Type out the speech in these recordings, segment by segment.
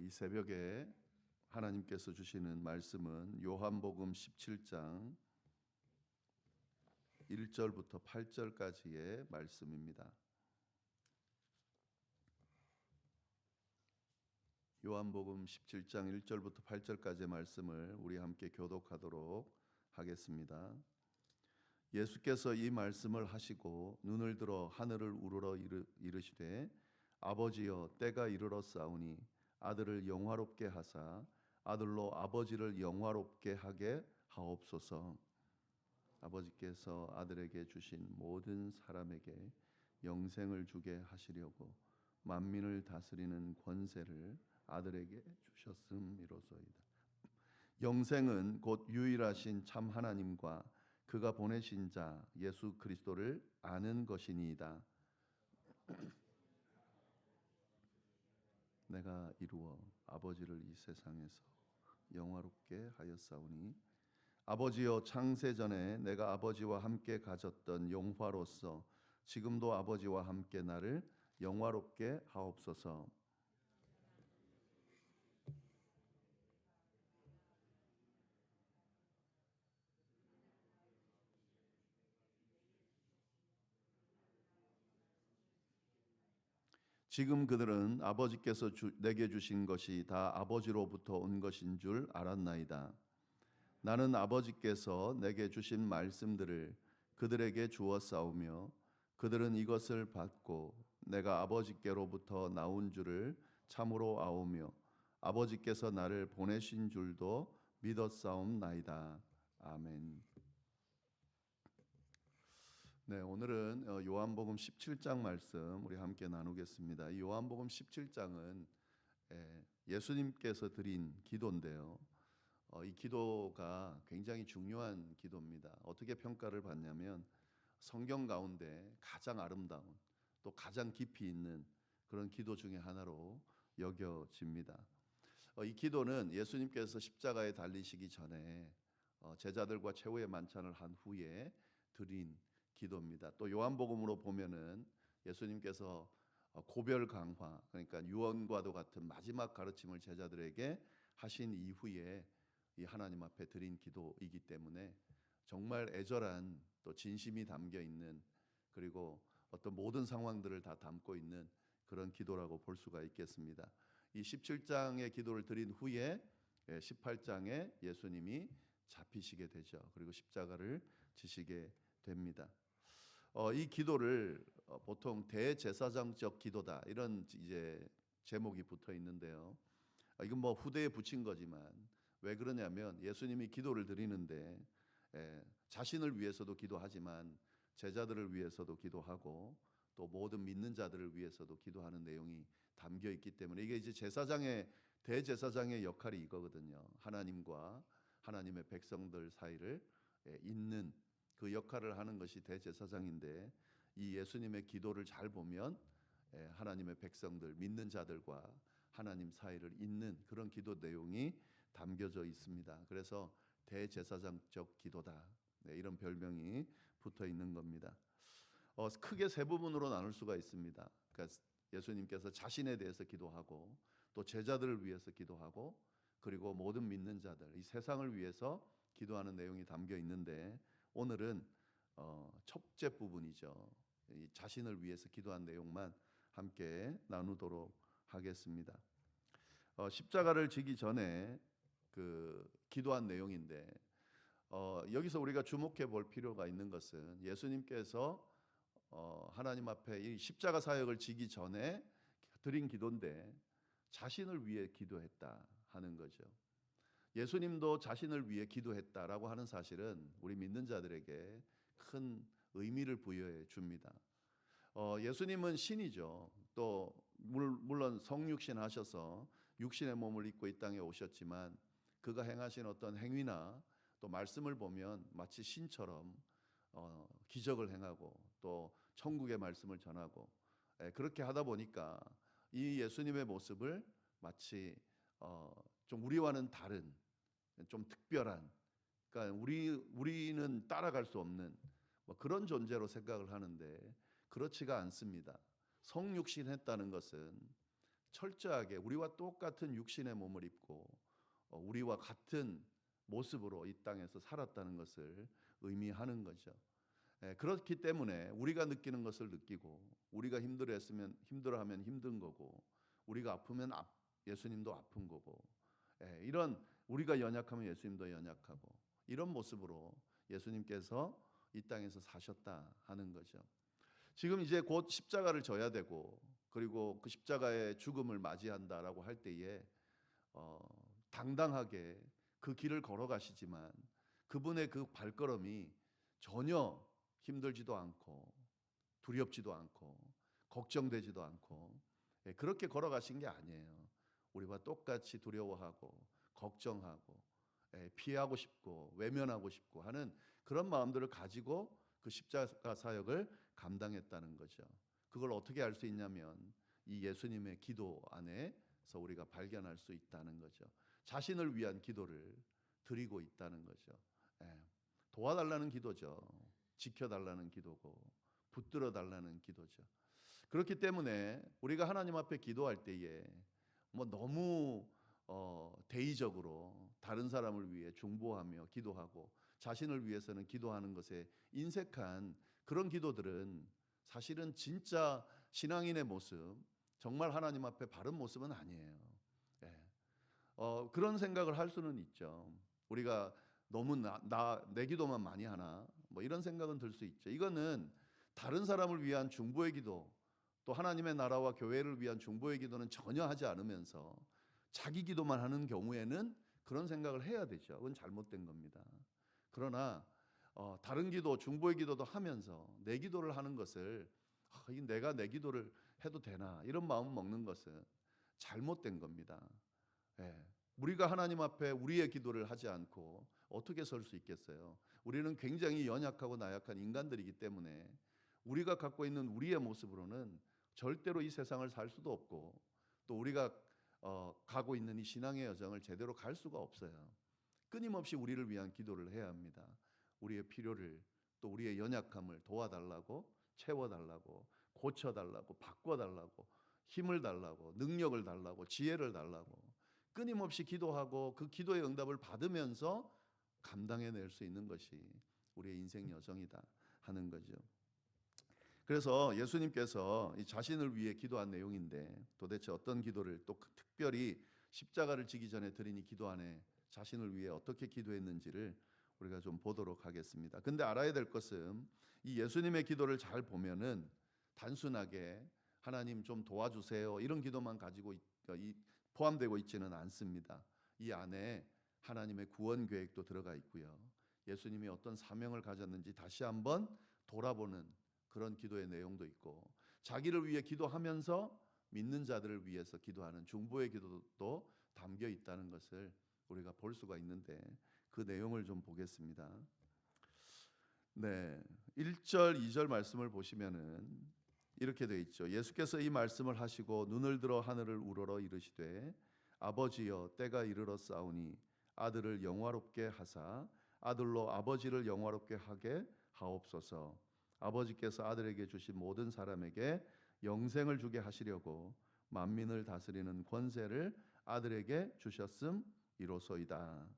이 새벽에 하나님께서 주시는 말씀은 요한복음 17장 1절부터 8절까지의 말씀입니다. 요한복음 17장 1절부터 8절까지의 말씀을 우리 함께 교독하도록 하겠습니다. 예수께서 이 말씀을 하시고 눈을 들어 하늘을 우러러 이르시되 아버지여 때가 이르렀사오니 아들을 영화롭게 하사 아들로 아버지를 영화롭게 하게 하옵소서. 아버지께서 아들에게 주신 모든 사람에게 영생을 주게 하시려고 만민을 다스리는 권세를 아들에게 주셨음이로소이다. 영생은 곧 유일하신 참 하나님과 그가 보내신 자 예수 그리스도를 아는 것이니이다. 내가 이루어 아버지를 이 세상에서 영화롭게 하였사오니 아버지여 창세 전에 내가 아버지와 함께 가졌던 영화로서 지금도 아버지와 함께 나를 영화롭게 하옵소서. 지금 그들은 아버지께서 내게 주신 것이 다 아버지로부터 온 것인 줄 알았나이다. 나는 아버지께서 내게 주신 말씀들을 그들에게 주었사오며 그들은 이것을 받고 내가 아버지께로부터 나온 줄을 참으로 아오며 아버지께서 나를 보내신 줄도 믿었사옵나이다. 아멘. 네, 오늘은 요한복음 17장 말씀 우리 함께 나누겠습니다. 이 요한복음 17장은 예수님께서 드린 기도인데요. 이 기도가 굉장히 중요한 기도입니다. 어떻게 평가를 받냐면 성경 가운데 가장 아름다운 또 가장 깊이 있는 그런 기도 중에 하나로 여겨집니다. 이 기도는 예수님께서 십자가에 달리시기 전에 제자들과 최후의 만찬을 한 후에 드린 기도입니다. 또 요한복음으로 보면은 예수님께서 고별 강화, 그러니까 유언과도 같은 마지막 가르침을 제자들에게 하신 이후에 이 하나님 앞에 드린 기도이기 때문에 정말 애절한 또 진심이 담겨 있는, 그리고 어떤 모든 상황들을 다 담고 있는 그런 기도라고 볼 수가 있겠습니다. 이 17장의 기도를 드린 후에 18장에 예수님이 잡히시게 되죠. 그리고 십자가를 지시게 됩니다. 이 기도를 보통 대제사장적 기도다 이런 이제 제목이 붙어 있는데요. 이건 뭐 후대에 붙인 거지만 왜 그러냐면 예수님이 기도를 드리는데 자신을 위해서도 기도하지만 제자들을 위해서도 기도하고 또 모든 믿는 자들을 위해서도 기도하는 내용이 담겨 있기 때문에 이게 이제 제사장의 대제사장의 역할이 이거거든요. 하나님과 하나님의 백성들 사이를 잇는 그 역할을 하는 것이 대제사장인데 이 예수님의 기도를 잘 보면 하나님의 백성들 믿는 자들과 하나님 사이를 잇는 그런 기도 내용이 담겨져 있습니다. 그래서 대제사장적 기도다 이런 별명이 붙어 있는 겁니다. 크게 세 부분으로 나눌 수가 있습니다. 그러니까 예수님께서 자신에 대해서 기도하고 또 제자들을 위해서 기도하고 그리고 모든 믿는 자들 이 세상을 위해서 기도하는 내용이 담겨 있는데 오늘은 첫째 부분이죠. 이 자신을 위해서 기도한 내용만 함께 나누도록 하겠습니다. 십자가를 지기 전에 그 기도한 내용인데 여기서 우리가 주목해 볼 필요가 있는 것은 예수님께서 하나님 앞에 이 십자가 사역을 지기 전에 드린 기도인데 자신을 위해 기도했다 하는 거죠. 예수님도 자신을 위해 기도했다라고 하는 사실은 우리 믿는 자들에게 큰 의미를 부여해 줍니다. 예수님은 신이죠. 또 물론 성육신 하셔서 육신의 몸을 입고 이 땅에 오셨지만 그가 행하신 어떤 행위나 또 말씀을 보면 마치 신처럼 기적을 행하고 또 천국의 말씀을 전하고 그렇게 하다 보니까 이 예수님의 모습을 마치 좀 우리와는 다른 좀 특별한, 그러니까 우리는 따라갈 수 없는 뭐 그런 존재로 생각을 하는데 그렇지가 않습니다. 성육신했다는 것은 철저하게 우리와 똑같은 육신의 몸을 입고 우리와 같은 모습으로 이 땅에서 살았다는 것을 의미하는 거죠. 그렇기 때문에 우리가 느끼는 것을 느끼고 우리가 힘들어하면 힘든 거고 우리가 아프면 예수님도 아픈 거고 이런 우리가 연약하면 예수님도 연약하고 이런 모습으로 예수님께서 이 땅에서 사셨다 하는 거죠. 지금 이제 곧 십자가를 져야 되고 그리고 그 십자가의 죽음을 맞이한다라고 할 때에 당당하게 그 길을 걸어가시지만 그분의 그 발걸음이 전혀 힘들지도 않고 두렵지도 않고 걱정되지도 않고 그렇게 걸어가신 게 아니에요. 우리와 똑같이 두려워하고 걱정하고 피하고 싶고 외면하고 싶고 하는 그런 마음들을 가지고 그 십자가 사역을 감당했다는 거죠. 그걸 어떻게 알 수 있냐면 이 예수님의 기도 안에서 우리가 발견할 수 있다는 거죠. 자신을 위한 기도를 드리고 있다는 거죠. 도와달라는 기도죠. 지켜달라는 기도고 붙들어 달라는 기도죠. 그렇기 때문에 우리가 하나님 앞에 기도할 때에 뭐 너무 대의적으로 다른 사람을 위해 중보하며 기도하고 자신을 위해서는 기도하는 것에 인색한 그런 기도들은 사실은 진짜 신앙인의 모습, 정말 하나님 앞에 바른 모습은 아니에요. 그런 생각을 할 수는 있죠. 우리가 너무 내 기도만 많이 하나 뭐 이런 생각은 들 수 있죠. 이거는 다른 사람을 위한 중보의 기도 또 하나님의 나라와 교회를 위한 중보의 기도는 전혀 하지 않으면서 자기 기도만 하는 경우에는 그런 생각을 해야 되죠. 그건 잘못된 겁니다. 그러나 다른 기도, 중보의 기도도 하면서 내 기도를 하는 것을 내가 내 기도를 해도 되나 이런 마음 먹는 것은 잘못된 겁니다. 우리가 하나님 앞에 우리의 기도를 하지 않고 어떻게 설 수 있겠어요? 우리는 굉장히 연약하고 나약한 인간들이기 때문에 우리가 갖고 있는 우리의 모습으로는 절대로 이 세상을 살 수도 없고 또 우리가 가고 있는 이 신앙의 여정을 제대로 갈 수가 없어요. 끊임없이 우리를 위한 기도를 해야 합니다. 우리의 필요를 또 우리의 연약함을 도와달라고 채워달라고 고쳐달라고 바꿔달라고 힘을 달라고 능력을 달라고 지혜를 달라고 끊임없이 기도하고 그 기도의 응답을 받으면서 감당해낼 수 있는 것이 우리의 인생 여정이다 하는 거죠. 그래서 예수님께서 이 자신을 위해 기도한 내용인데 도대체 어떤 기도를 또 특별히 십자가를 지기 전에 드린 이 기도 안에 자신을 위해 어떻게 기도했는지를 우리가 좀 보도록 하겠습니다. 근데 알아야 될 것은 이 예수님의 기도를 잘 보면은 단순하게 하나님 좀 도와주세요 이런 기도만 가지고 포함되고 있지는 않습니다. 이 안에 하나님의 구원 계획도 들어가 있고요. 예수님이 어떤 사명을 가졌는지 다시 한번 돌아보는 그런 기도의 내용도 있고 자기를 위해 기도하면서 믿는 자들을 위해서 기도하는 중보의 기도도 담겨 있다는 것을 우리가 볼 수가 있는데 그 내용을 좀 보겠습니다. 1절, 2절 말씀을 보시면은 이렇게 되어 있죠. 예수께서 이 말씀을 하시고 눈을 들어 하늘을 우러러 이르시되 아버지여 때가 이르렀사오니 아들을 영화롭게 하사 아들로 아버지를 영화롭게 하게 하옵소서. 아버지께서 아들에게 주신 모든 사람에게 영생을 주게 하시려고 만민을 다스리는 권세를 아들에게 주셨음이로소이다.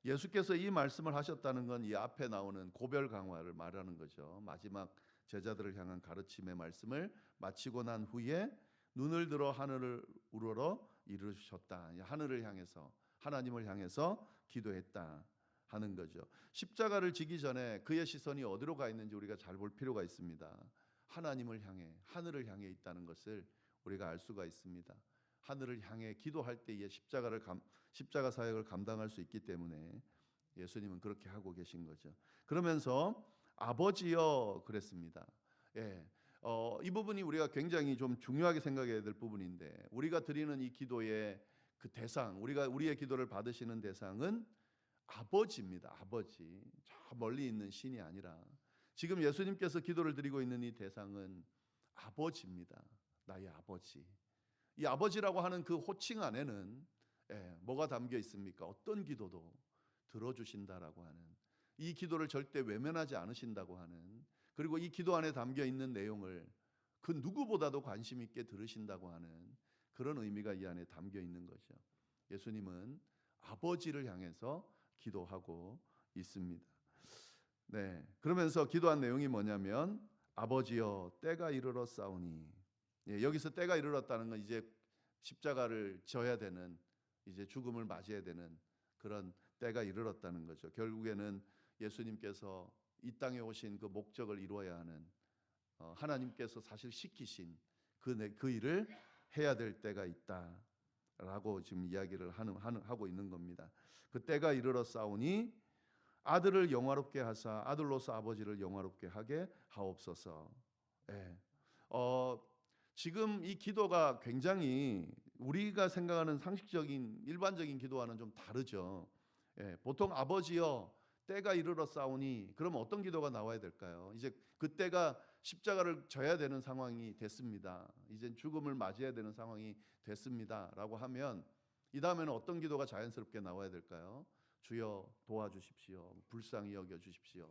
예수께서 이 말씀을 하셨다는 건 이 앞에 나오는 고별 강화를 말하는 거죠. 마지막 제자들을 향한 가르침의 말씀을 마치고 난 후에 눈을 들어 하늘을 우러러 이르셨다. 하늘을 향해서 하나님을 향해서 기도했다 하는 거죠. 십자가를 지기 전에 그의 시선이 어디로 가 있는지 우리가 잘 볼 필요가 있습니다. 하나님을 향해 하늘을 향해 있다는 것을 우리가 알 수가 있습니다. 하늘을 향해 기도할 때에 십자가 사역을 감당할 수 있기 때문에 예수님은 그렇게 하고 계신 거죠. 그러면서 아버지여 그랬습니다. 이 부분이 우리가 굉장히 좀 중요하게 생각해야 될 부분인데 우리가 드리는 이 기도의 그 대상, 우리의 기도를 받으시는 대상은 아버지입니다. 아버지. 저 멀리 있는 신이 아니라 지금 예수님께서 기도를 드리고 있는 이 대상은 아버지입니다. 나의 아버지. 이 아버지라고 하는 그 호칭 안에는 뭐가 담겨 있습니까? 어떤 기도도 들어주신다라고 하는 이 기도를 절대 외면하지 않으신다고 하는 그리고 이 기도 안에 담겨 있는 내용을 그 누구보다도 관심 있게 들으신다고 하는 그런 의미가 이 안에 담겨 있는 거죠. 예수님은 아버지를 향해서 기도하고 있습니다. 네, 그러면서 기도한 내용이 뭐냐면 아버지여 때가 이르러 싸우니. 예, 여기서 때가 이르렀다는 건 이제 십자가를 져야 되는, 이제 죽음을 맞이해야 되는 그런 때가 이르렀다는 거죠. 결국에는 예수님께서 이 땅에 오신 그 목적을 이루어야 하는, 하나님께서 사실 시키신 그 일을 해야 될 때가 있다라고 지금 이야기를 하고 있는 겁니다. 그 때가 이르러 싸우니 아들을 영화롭게 하사 아들로서 아버지를 영화롭게 하게 하옵소서. 예. 지금 이 기도가 굉장히 우리가 생각하는 상식적인 일반적인 기도와는 좀 다르죠. 예. 보통 아버지여 때가 이르러 싸우니, 그러면 어떤 기도가 나와야 될까요? 이제 그때가 십자가를 져야 되는 상황이 됐습니다. 이제 죽음을 맞이해야 되는 상황이 됐습니다라고 하면 이 다음에는 어떤 기도가 자연스럽게 나와야 될까요? 주여 도와주십시오. 불쌍히 여겨 주십시오.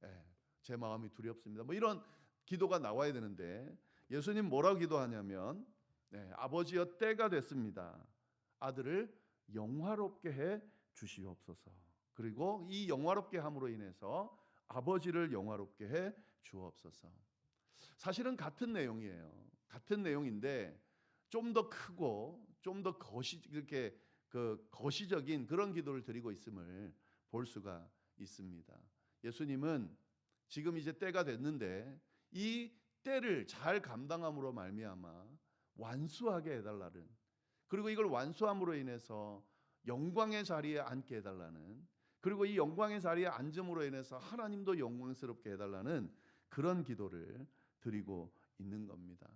예, 제 마음이 두렵습니다. 뭐 이런 기도가 나와야 되는데 예수님 뭐라고 기도하냐면 아버지여 때가 됐습니다. 아들을 영화롭게 해 주시옵소서. 그리고 이 영화롭게 함으로 인해서 아버지를 영화롭게 해 주옵소서. 사실은 같은 내용이에요. 같은 내용인데 좀 더 크고 좀 더 이렇게 거시적인 그런 기도를 드리고 있음을 볼 수가 있습니다. 예수님은 지금 이제 때가 됐는데 이 때를 잘 감당함으로 말미암아 완수하게 해달라는, 그리고 이걸 완수함으로 인해서 영광의 자리에 앉게 해달라는, 그리고 이 영광의 자리에 앉음으로 인해서 하나님도 영광스럽게 해달라는 그런 기도를 드리고 있는 겁니다.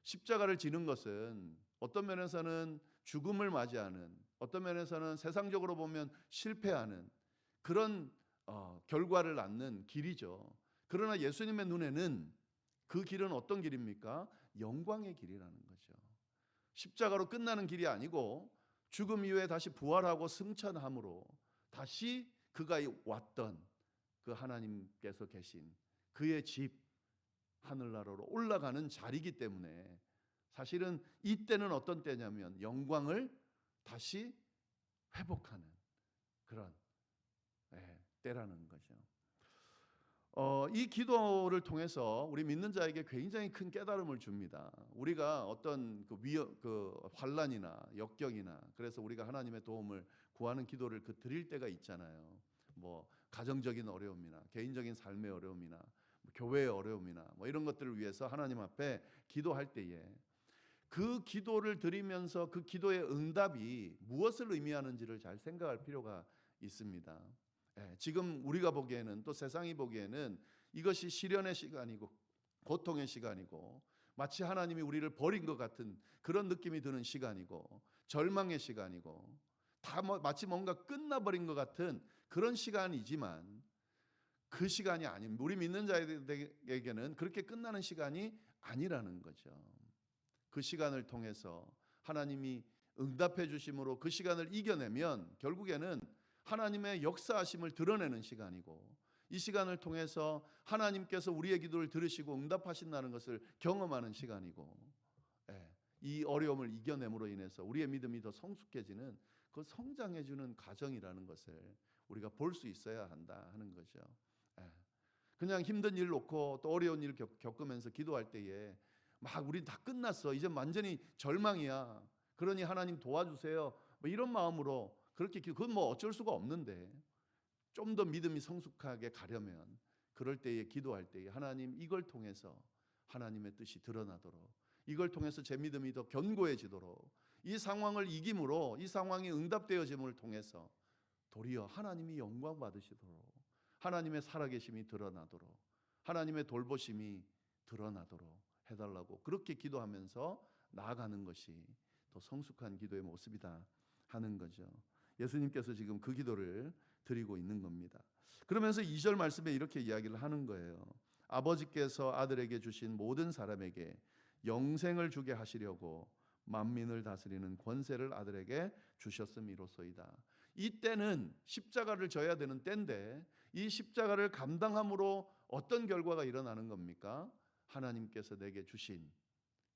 십자가를 지는 것은 어떤 면에서는 죽음을 맞이하는, 어떤 면에서는 세상적으로 보면 실패하는 그런 결과를 낳는 길이죠. 그러나 예수님의 눈에는 그 길은 어떤 길입니까? 영광의 길이라는 거죠. 십자가로 끝나는 길이 아니고 죽음 이후에 다시 부활하고 승천함으로 다시 그가 왔던 그 하나님께서 계신 그의 집 하늘나라로 올라가는 자리이기 때문에 사실은 이때는 어떤 때냐면 영광을 다시 회복하는 그런 때라는 거죠. 이 기도를 통해서 우리 믿는 자에게 굉장히 큰 깨달음을 줍니다. 우리가 어떤 환난이나 역경이나, 그래서 우리가 하나님의 도움을 구하는 기도를 드릴 때가 있잖아요. 뭐 가정적인 어려움이나 개인적인 삶의 어려움이나 교회의 어려움이나 뭐 이런 것들을 위해서 하나님 앞에 기도할 때에 그 기도를 드리면서 그 기도의 응답이 무엇을 의미하는지를 잘 생각할 필요가 있습니다. 지금 우리가 보기에는, 또 세상이 보기에는 이것이 시련의 시간이고 고통의 시간이고 마치 하나님이 우리를 버린 것 같은 그런 느낌이 드는 시간이고 절망의 시간이고 다 마치 뭔가 끝나버린 것 같은 그런 시간이지만 그 시간이 아닙니다. 우리 믿는 자에게는 그렇게 끝나는 시간이 아니라는 거죠. 그 시간을 통해서 하나님이 응답해 주심으로 그 시간을 이겨내면 결국에는 하나님의 역사하심을 드러내는 시간이고, 이 시간을 통해서 하나님께서 우리의 기도를 들으시고 응답하신다는 것을 경험하는 시간이고, 이 어려움을 이겨냄으로 인해서 우리의 믿음이 더 성숙해지는 그 성장해주는 과정이라는 것을 우리가 볼 수 있어야 한다 하는 거죠. 그냥 힘든 일 놓고 또 어려운 일 겪으면서 기도할 때에 막 우리 다 끝났어, 이제 완전히 절망이야, 그러니 하나님 도와주세요, 뭐 이런 마음으로 그렇게 그건 뭐 어쩔 수가 없는데, 좀 더 믿음이 성숙하게 가려면 그럴 때에 기도할 때에 하나님 이걸 통해서 하나님의 뜻이 드러나도록, 이걸 통해서 제 믿음이 더 견고해지도록, 이 상황을 이김으로 이 상황이 응답되어짐을 통해서 도리어 하나님이 영광 받으시도록, 하나님의 살아계심이 드러나도록, 하나님의 돌보심이 드러나도록 해달라고 그렇게 기도하면서 나아가는 것이 더 성숙한 기도의 모습이다 하는 거죠. 예수님께서 지금 그 기도를 드리고 있는 겁니다. 그러면서 2절 말씀에 이렇게 이야기를 하는 거예요. 아버지께서 아들에게 주신 모든 사람에게 영생을 주게 하시려고 만민을 다스리는 권세를 아들에게 주셨음이로소이다. 이 때는 십자가를 져야 되는 때인데 이 십자가를 감당함으로 어떤 결과가 일어나는 겁니까? 하나님께서 내게 주신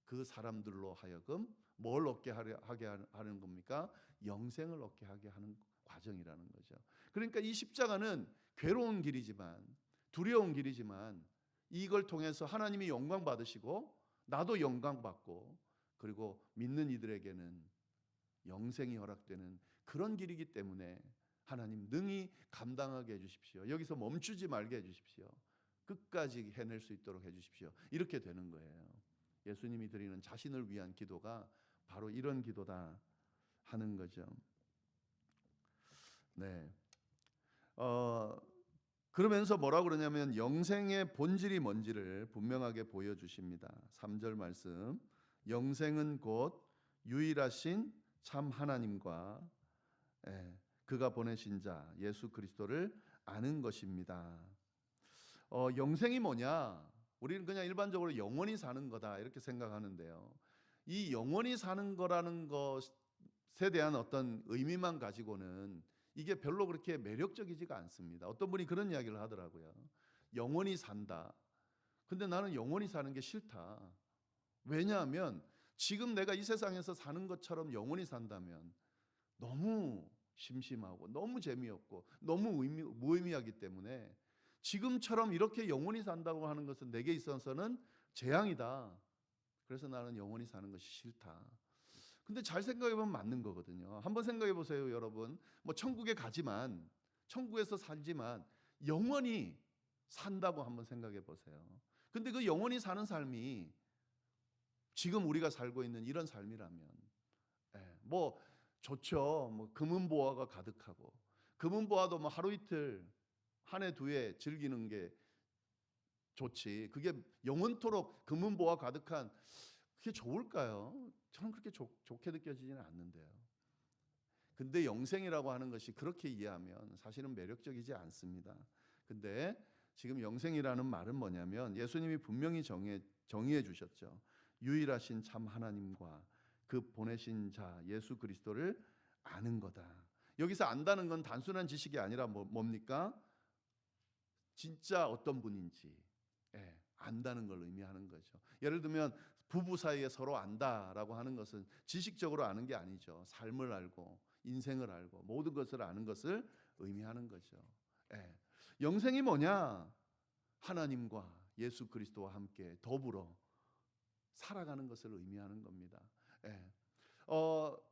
그 사람들로 하여금 뭘 얻게 하게 하는 겁니까? 영생을 얻게 하게 하는 과정이라는 거죠. 그러니까 이 십자가는 괴로운 길이지만, 두려운 길이지만, 이걸 통해서 하나님이 영광 받으시고 나도 영광 받고, 그리고 믿는 이들에게는 영생이 허락되는 그런 길이기 때문에 하나님 능히 감당하게 해주십시오. 여기서 멈추지 말게 해주십시오. 끝까지 해낼 수 있도록 해주십시오. 이렇게 되는 거예요. 예수님이 드리는 자신을 위한 기도가 바로 이런 기도다 하는 거죠. 네. 그러면서 뭐라고 그러냐면 영생의 본질이 뭔지를 분명하게 보여주십니다. 3절 말씀. 영생은 곧 유일하신 참 하나님과 그가 보내신 자 예수 그리스도를 아는 것입니다. 영생이 뭐냐? 우리는 그냥 일반적으로 영원히 사는 거다 이렇게 생각하는데요. 이 영원히 사는 거라는 것에 대한 어떤 의미만 가지고는 이게 별로 그렇게 매력적이지가 않습니다. 어떤 분이 그런 이야기를 하더라고요. 영원히 산다. 근데 나는 영원히 사는 게 싫다. 왜냐하면 지금 내가 이 세상에서 사는 것처럼 영원히 산다면 너무 심심하고 너무 재미없고 너무 무의미하기 때문에 지금처럼 이렇게 영원히 산다고 하는 것은 내게 있어서는 재앙이다. 그래서 나는 영원히 사는 것이 싫다. 근데 잘 생각해 보면 맞는 거거든요. 한번 생각해 보세요, 여러분. 뭐 천국에 가지만, 천국에서 살지만 영원히 산다고 한번 생각해 보세요. 근데 그 영원히 사는 삶이 지금 우리가 살고 있는 이런 삶이라면, 뭐 좋죠. 뭐 금은보화가 가득하고, 금은보화도 뭐 하루 이틀, 한 해 두 해 즐기는 게 좋지. 그게 영원토록 금은보화 가득한 그게 좋을까요? 저는 그렇게 좋게 느껴지지는 않는데요. 근데 영생이라고 하는 것이 그렇게 이해하면 사실은 매력적이지 않습니다. 근데 지금 영생이라는 말은 뭐냐면 예수님이 분명히 정의해 주셨죠. 유일하신 참 하나님과 그 보내신 자 예수 그리스도를 아는 거다. 여기서 안다는 건 단순한 지식이 아니라 뭡니까? 진짜 어떤 분인지 안다는 걸 의미하는 거죠. 예를 들면 부부 사이에 서로 안다라고 하는 것은 지식적으로 아는 게 아니죠. 삶을 알고 인생을 알고 모든 것을 아는 것을 의미하는 거죠. 영생이 뭐냐? 하나님과 예수 그리스도와 함께 더불어 살아가는 것을 의미하는 겁니다.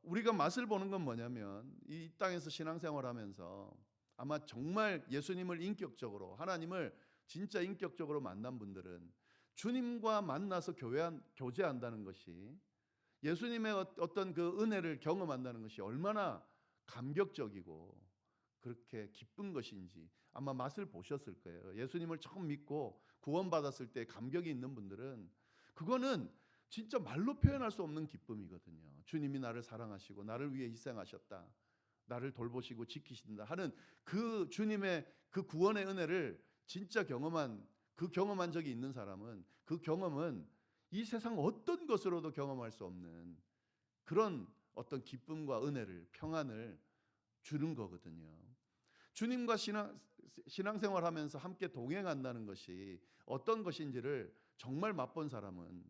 우리가 맛을 보는 건 뭐냐면 이 땅에서 신앙생활하면서 아마 정말 예수님을 인격적으로 하나님을 진짜 인격적으로 만난 분들은 주님과 만나서 교제한다는 것이 예수님의 어떤 그 은혜를 경험한다는 것이 얼마나 감격적이고 그렇게 기쁜 것인지 아마 맛을 보셨을 거예요. 예수님을 처음 믿고 구원받았을 때 감격이 있는 분들은 그거는 진짜 말로 표현할 수 없는 기쁨이거든요. 주님이 나를 사랑하시고 나를 위해 희생하셨다. 나를 돌보시고 지키신다 하는 그 주님의 그 구원의 은혜를 진짜 경험한 적이 있는 사람은 그 경험은 이 세상 어떤 것으로도 경험할 수 없는 그런 어떤 기쁨과 은혜를 평안을 주는 거거든요. 주님과 신앙생활하면서 함께 동행한다는 것이 어떤 것인지를 정말 맛본 사람은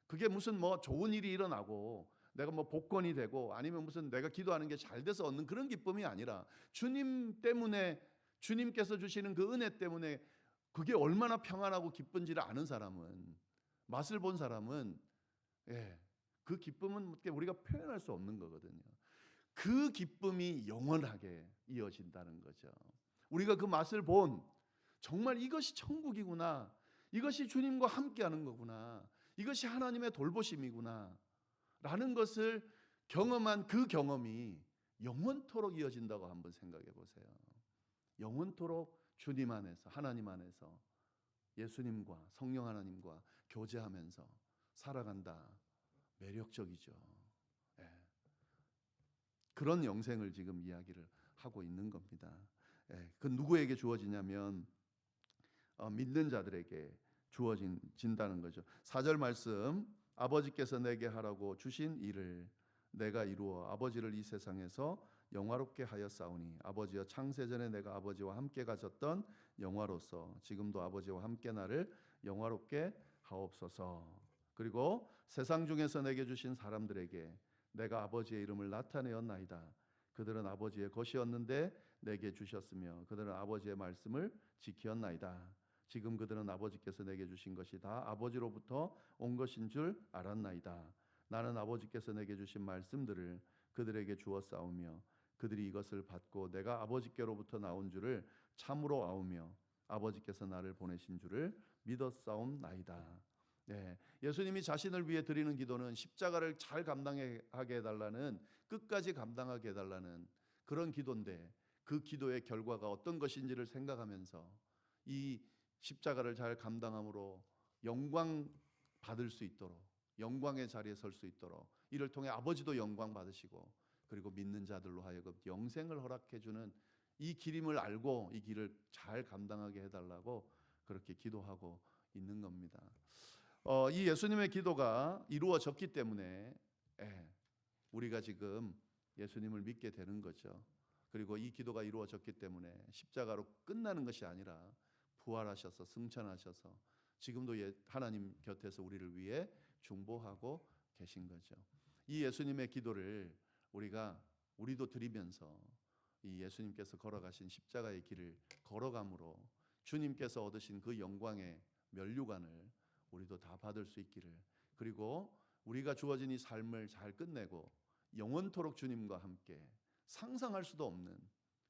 그게 무슨 뭐 좋은 일이 일어나고 내가 뭐 복권이 되고 아니면 무슨 내가 기도하는 게 잘 돼서 얻는 그런 기쁨이 아니라 주님 때문에 주님께서 주시는 그 은혜 때문에 그게 얼마나 평안하고 기쁜지를 아는 사람은 맛을 본 사람은 그 기쁨은 우리가 표현할 수 없는 거거든요. 그 기쁨이 영원하게 이어진다는 거죠. 우리가 그 맛을 본 정말 이것이 천국이구나. 이것이 주님과 함께하는 거구나. 이것이 하나님의 돌보심이구나. 라는 것을 경험한 그 경험이 영원토록 이어진다고 한번 생각해 보세요. 영원토록 주님 안에서 하나님 안에서 예수님과 성령 하나님과 교제하면서 살아간다. 매력적이죠. 그런 영생을 지금 이야기를 하고 있는 겁니다. 그 누구에게 주어지냐면 믿는 자들에게 주어진다는 거죠. 4절 말씀 아버지께서 내게 하라고 주신 일을 내가 이루어 아버지를 이 세상에서 영화롭게 하였사오니 아버지여 창세전에 내가 아버지와 함께 가졌던 영화로서 지금도 아버지와 함께 나를 영화롭게 하옵소서. 그리고 세상 중에서 내게 주신 사람들에게 내가 아버지의 이름을 나타내었나이다. 그들은 아버지의 것이었는데 내게 주셨으며 그들은 아버지의 말씀을 지켰나이다. 지금 그들은 아버지께서 내게 주신 것이 다 아버지로부터 온 것인 줄 알았나이다. 나는 아버지께서 내게 주신 말씀들을 그들에게 주었사오며 그들이 이것을 받고 내가 아버지께로부터 나온 줄을 참으로 아오며 아버지께서 나를 보내신 줄을 믿었사옵나이다. 네, 예수님이 자신을 위해 드리는 기도는 십자가를 잘 감당하게 해달라는, 끝까지 감당하게 해달라는 그런 기도인데, 그 기도의 결과가 어떤 것인지를 생각하면서 이 십자가를 잘 감당함으로 영광 받을 수 있도록, 영광의 자리에 설 수 있도록, 이를 통해 아버지도 영광 받으시고 그리고 믿는 자들로 하여금 영생을 허락해 주는 이 길임을 알고 이 길을 잘 감당하게 해달라고 그렇게 기도하고 있는 겁니다. 이 예수님의 기도가 이루어졌기 때문에 우리가 지금 예수님을 믿게 되는 거죠. 그리고 이 기도가 이루어졌기 때문에 십자가로 끝나는 것이 아니라 부활하셔서 승천하셔서 지금도 하나님 곁에서 우리를 위해 중보하고 계신 거죠. 이 예수님의 기도를 우리도 드리면서 이 예수님께서 걸어가신 십자가의 길을 걸어감으로 주님께서 얻으신 그 영광의 면류관을 우리도 다 받을 수 있기를, 그리고 우리가 주어진 이 삶을 잘 끝내고 영원토록 주님과 함께 상상할 수도 없는,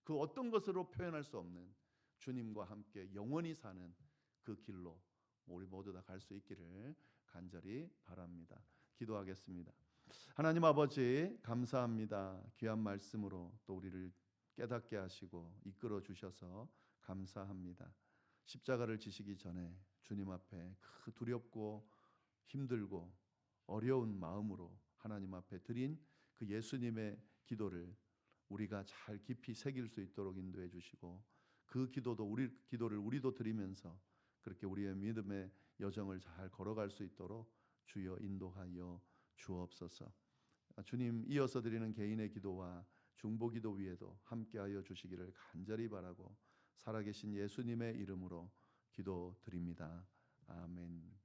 그 어떤 것으로 표현할 수 없는 주님과 함께 영원히 사는 그 길로 우리 모두 다 갈 수 있기를 간절히 바랍니다. 기도하겠습니다. 하나님 아버지, 감사합니다. 귀한 말씀으로 또 우리를 깨닫게 하시고 이끌어 주셔서 감사합니다. 십자가를 지시기 전에 주님 앞에 그 두렵고 힘들고 어려운 마음으로 하나님 앞에 드린 그 예수님의 기도를 우리가 잘 깊이 새길 수 있도록 인도해 주시고, 그 기도를 우리도 드리면서 그렇게 우리의 믿음의 여정을 잘 걸어갈 수 있도록 주여 인도하여 주옵소서. 주님, 이어서 드리는 개인의 기도와 중보기도 위에도 함께하여 주시기를 간절히 바라고 살아계신 예수님의 이름으로 기도드립니다. 아멘.